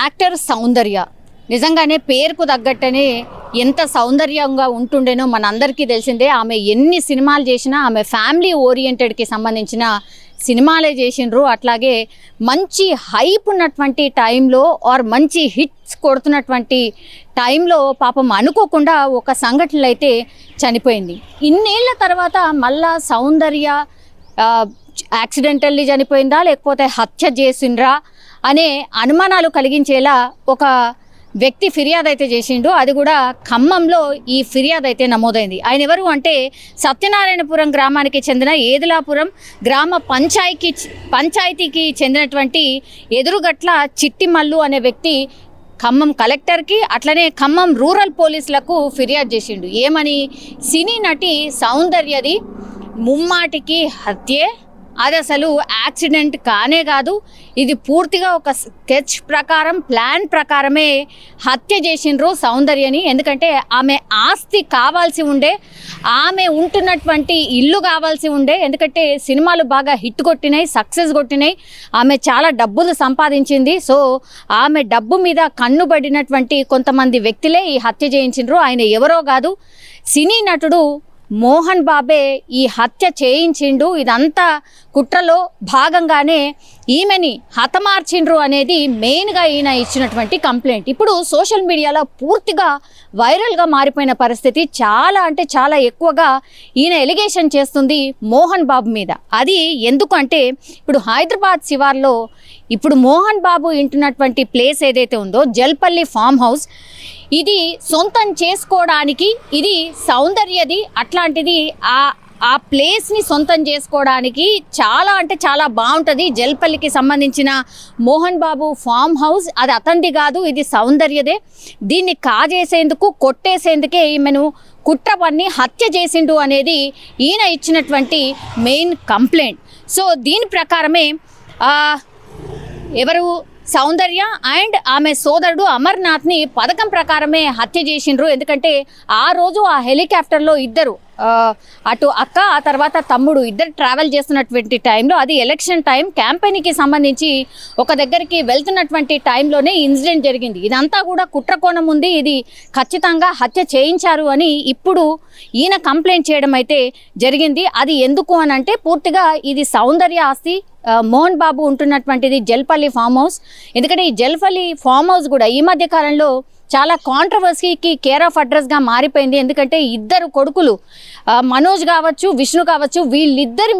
Actor సౌందర్య నిజంగానే పేరుకు తగ్గట్టనే ఎంత సౌందర్యంగా ఉంటుండేనో మనందరికీ తెలిసిందే. ఆమె ఎన్ని సినిమాలు చేసినా ఆమె ఫ్యామిలీ ఓరియంటెడ్కి సంబంధించిన సినిమాలే చేసిండ్రు. అట్లాగే మంచి హైప్ ఉన్నటువంటి టైంలో ఆర్ మంచి హిట్స్ కొడుతున్నటువంటి టైంలో పాపం అనుకోకుండా ఒక సంఘటనలు అయితే చనిపోయింది. ఇన్నేళ్ల తర్వాత మళ్ళా సౌందర్య యాక్సిడెంటల్లీ చనిపోయిందా లేకపోతే హత్య చేసిండ్రా అనే అనుమానాలు కలిగించేలా ఒక వ్యక్తి ఫిర్యాదు అయితే చేసిండు. అది కూడా ఖమ్మంలో ఈ ఫిర్యాదు అయితే నమోదైంది. ఆయన ఎవరు అంటే సత్యనారాయణపురం గ్రామానికి చెందిన ఏదులాపురం గ్రామ పంచాయతీకి చెందినటువంటి ఎదురుగట్ల చిట్టిమల్లు అనే వ్యక్తి ఖమ్మం కలెక్టర్కి అట్లనే ఖమ్మం రూరల్ పోలీసులకు ఫిర్యాదు చేసిండు. ఏమని, సినీ నటి సౌందర్యది ముమ్మాటికి హత్యే, అది అసలు యాక్సిడెంట్ కానే కాదు, ఇది పూర్తిగా ఒక స్కెచ్ ప్రకారం ప్లాన్ ప్రకారమే హత్య చేసిండ్రు సౌందర్యని. ఎందుకంటే ఆమె ఆస్తి కావాల్సి ఉండే, ఆమె ఉంటున్నటువంటి ఇల్లు కావాల్సి ఉండే. ఎందుకంటే సినిమాలు బాగా హిట్ కొట్టినాయి, సక్సెస్ కొట్టినాయి, ఆమె చాలా డబ్బులు సంపాదించింది. సో ఆమె డబ్బు మీద కన్నుబడినటువంటి కొంతమంది వ్యక్తులే ఈ హత్య చేయించిండ్రు. ఆయన ఎవరో కాదు, సినీ నటుడు మోహన్ బాబే ఈ హత్య చేయించిండు. ఇదంతా కుట్రలో భాగంగానే ఈమెని హతమార్చిండ్రు అనేది మెయిన్గా ఈయన ఇచ్చినటువంటి కంప్లైంట్. ఇప్పుడు సోషల్ మీడియాలో పూర్తిగా వైరల్గా మారిపోయిన పరిస్థితి. చాలా అంటే చాలా ఎక్కువగా ఈయన ఎలిగేషన్ చేస్తుంది మోహన్ బాబు మీద. అది ఎందుకు అంటే ఇప్పుడు హైదరాబాద్ శివార్లో ఇప్పుడు మోహన్ బాబు ఇంటున్నటువంటి ప్లేస్ ఏదైతే ఉందో జల్పల్లి ఫామ్ హౌస్, ఇది సొంతం చేసుకోవడానికి ఇది సౌందర్యది. అట్లాంటిది ఆ ప్లేస్ని సొంతం చేసుకోవడానికి చాలా అంటే చాలా బాగుంటుంది. జల్పల్లికి సంబంధించిన మోహన్ బాబు ఫామ్ హౌస్ అది అతనిది కాదు, ఇది సౌందర్యదే. దీన్ని కాజేసేందుకు కొట్టేసేందుకే ఈమెను కుట్ర పన్ని హత్య చేసిండు అనేది ఈయన ఇచ్చినటువంటి మెయిన్ కంప్లైంట్. సో దీని ప్రకారమే ఎవరు సౌందర్య అండ్ ఆమె సోదరుడు అమర్నాథ్ని పథకం ప్రకారమే హత్య చేసిండ్రు. ఎందుకంటే ఆ రోజు ఆ హెలికాప్టర్లో ఇద్దరు, అటు అక్క ఆ తర్వాత తమ్ముడు ఇద్దరు ట్రావెల్ చేస్తున్నటువంటి టైంలో, అది ఎలక్షన్ టైం క్యాంపెయిన్కి సంబంధించి ఒక దగ్గరికి వెళ్తున్నటువంటి టైంలోనే ఇన్సిడెంట్ జరిగింది. ఇదంతా కూడా కుట్ర కోణం ఉంది, ఇది ఖచ్చితంగా హత్య చేయించారు అని ఇప్పుడు ఈయన కంప్లైంట్ చేయడం అయితే జరిగింది. అది ఎందుకు అని అంటే పూర్తిగా ఇది సౌందర్య ఆస్తి, మోహన్ బాబు ఉంటున్నటువంటిది జల్పల్లి ఫామ్ హౌస్. ఎందుకంటే ఈ జల్పల్లి ఫామ్ హౌస్ కూడా ఈ మధ్య కాలంలో చాలా కాంట్రవర్సీకి కేర్ ఆఫ్ అడ్రస్గా మారిపోయింది. ఎందుకంటే ఇద్దరు కొడుకులు మనోజ్ కావచ్చు, విష్ణు కావచ్చు, వీళ్ళిద్దరి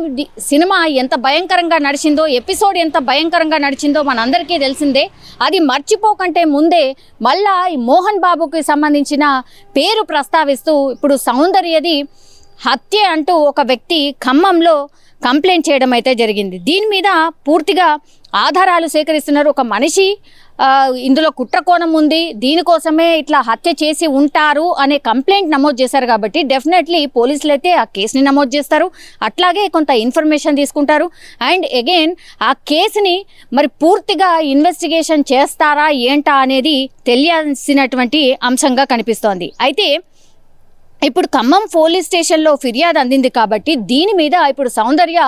సినిమా ఎంత భయంకరంగా నడిచిందో, ఎపిసోడ్ ఎంత భయంకరంగా నడిచిందో మనందరికీ తెలిసిందే. అది మర్చిపోకంటే ముందే మళ్ళా ఈ మోహన్ బాబుకి సంబంధించిన పేరు ప్రస్తావిస్తూ ఇప్పుడు సౌందర్యది హత్య అంటూ ఒక వ్యక్తి ఖమ్మంలో కంప్లైంట్ చేయడం అయితే జరిగింది. దీని మీద పూర్తిగా ఆధారాలు సేకరిస్తున్నారు. ఒక మనిషి ఇందులో కుట్రకోణం ఉంది, దీనికోసమే ఇట్లా హత్య చేసి ఉంటారు అనే కంప్లైంట్ నమోదు చేశారు. కాబట్టి డెఫినెట్లీ పోలీసులు అయితే ఆ కేసుని నమోదు చేస్తారు, అట్లాగే కొంత ఇన్ఫర్మేషన్ తీసుకుంటారు. అండ్ అగైన్ ఆ కేసుని మరి పూర్తిగా ఇన్వెస్టిగేషన్ చేస్తారా ఏంటా అనేది తెలియాల్సినటువంటి అంశంగా కనిపిస్తోంది. అయితే ఇప్పుడు ఖమ్మం పోలీస్ స్టేషన్లో ఫిర్యాదు అందింది కాబట్టి దీని మీద ఇప్పుడు సౌందర్య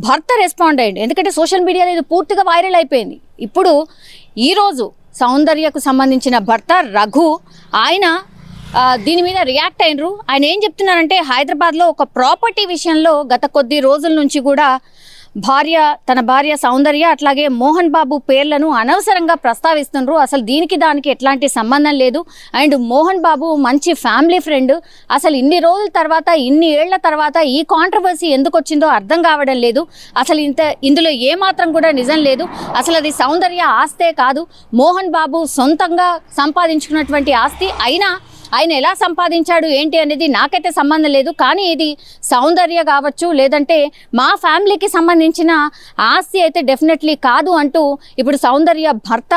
భర్త రెస్పాండ్ అయ్యింది. ఎందుకంటే సోషల్ మీడియాలో ఇది పూర్తిగా వైరల్ అయిపోయింది. ఇప్పుడు ఈరోజు సౌందర్యకు సంబంధించిన భర్త రఘు ఆయన దీని మీద రియాక్ట్ అయినరు. ఆయన ఏం చెప్తున్నారంటే హైదరాబాద్లో ఒక ప్రాపర్టీ విషయంలో గత కొద్ది రోజుల నుంచి కూడా తన భార్య సౌందర్య అట్లాగే మోహన్ బాబు పేర్లను అనవసరంగా ప్రస్తావిస్తున్నారు. అసలు దీనికి దానికి ఎట్లాంటి సంబంధం లేదు. అండ్ మోహన్ బాబు మంచి ఫ్యామిలీ ఫ్రెండ్. అసలు ఇన్ని రోజుల తర్వాత, ఇన్ని ఏళ్ల తర్వాత ఈ కాంట్రవర్సీ ఎందుకు వచ్చిందో అర్థం కావడం లేదు. అసలు ఇందులో ఏమాత్రం కూడా నిజం లేదు. అసలు అది సౌందర్య ఆస్తే కాదు, మోహన్ బాబు సొంతంగా సంపాదించుకున్నటువంటి ఆస్తి. అయినా ఆయన ఎలా సంపాదించాడు ఏంటి అనేది నాకైతే సంబంధం లేదు. కానీ ఇది సౌందర్య కావచ్చు, లేదంటే మా ఫ్యామిలీకి సంబంధించిన ఆస్తి అయితే డెఫినెట్లీ కాదు అంటూ ఇప్పుడు సౌందర్య భర్త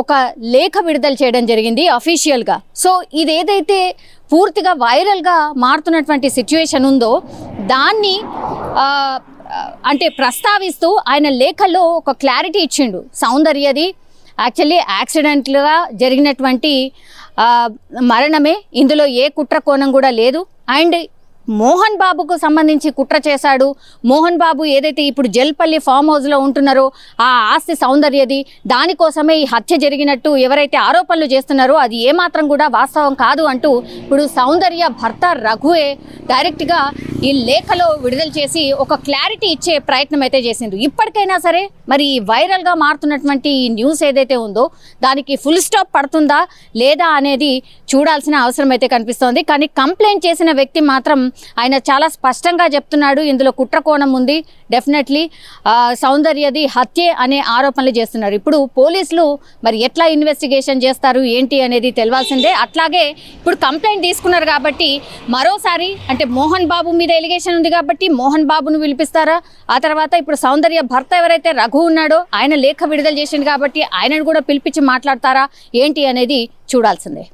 ఒక లేఖ విడుదల చేయడం జరిగింది అఫీషియల్గా. సో ఇదేదైతే పూర్తిగా వైరల్గా మారుతున్నటువంటి సిచ్యువేషన్ ఉందో దాన్ని అంటే ప్రస్తావిస్తూ ఆయన లేఖలో ఒక క్లారిటీ ఇచ్చిండు. సౌందర్యది యాక్చువల్లీ యాక్సిడెంట్గా జరిగినటువంటి మరణమే, ఇందులో ఏ కుట్ర కోణం కూడా లేదు. అండ్ మోహన్ బాబుకు సంబంధించి కుట్ర చేశాడు. మోహన్ బాబు ఏదైతే ఇప్పుడు జల్పల్లి ఫామ్ హౌస్లో ఉంటున్నారో ఆ ఆస్తి సౌందర్యది, దానికోసమే ఈ హత్య జరిగినట్టు ఎవరైతే ఆరోపణలు చేస్తున్నారో అది ఏమాత్రం కూడా వాస్తవం కాదు అంటూ ఇప్పుడు సౌందర్య భర్త రఘువే డైరెక్ట్గా ఈ లేఖలో విడుదల చేసి ఒక క్లారిటీ ఇచ్చే ప్రయత్నం అయితే చేసిండ్రు. ఇప్పటికైనా సరే మరి వైరల్గా మారుతున్నటువంటి ఈ న్యూస్ ఏదైతే ఉందో దానికి ఫుల్ స్టాప్ పడుతుందా లేదా అనేది చూడాల్సిన అవసరం అయితే కనిపిస్తోంది. కానీ కంప్లైంట్ చేసిన వ్యక్తి మాత్రం ఆయన చాలా స్పష్టంగా చెప్తున్నాడు, ఇందులో కుట్ర కోణం ఉంది, డెఫినెట్లీ సౌందర్యది హత్యే అనే ఆరోపణలు చేస్తున్నారు. ఇప్పుడు పోలీసులు మరి ఎట్లా ఇన్వెస్టిగేషన్ చేస్తారు ఏంటి అనేది తెలియాల్సిందే. అట్లాగే ఇప్పుడు కంప్లైంట్ తీసుకున్నారు కాబట్టి మరోసారి అంటే మోహన్ బాబు మీద ఎలిగేషన్ ఉంది కాబట్టి మోహన్ బాబును పిలిపిస్తారా, ఆ తర్వాత ఇప్పుడు సౌందర్య భర్త ఎవరైతే రఘు ఉన్నాడో ఆయన లేఖ విడుదల చేసిండు కాబట్టి ఆయనను కూడా పిలిపించి మాట్లాడతారా ఏంటి అనేది చూడాల్సిందే.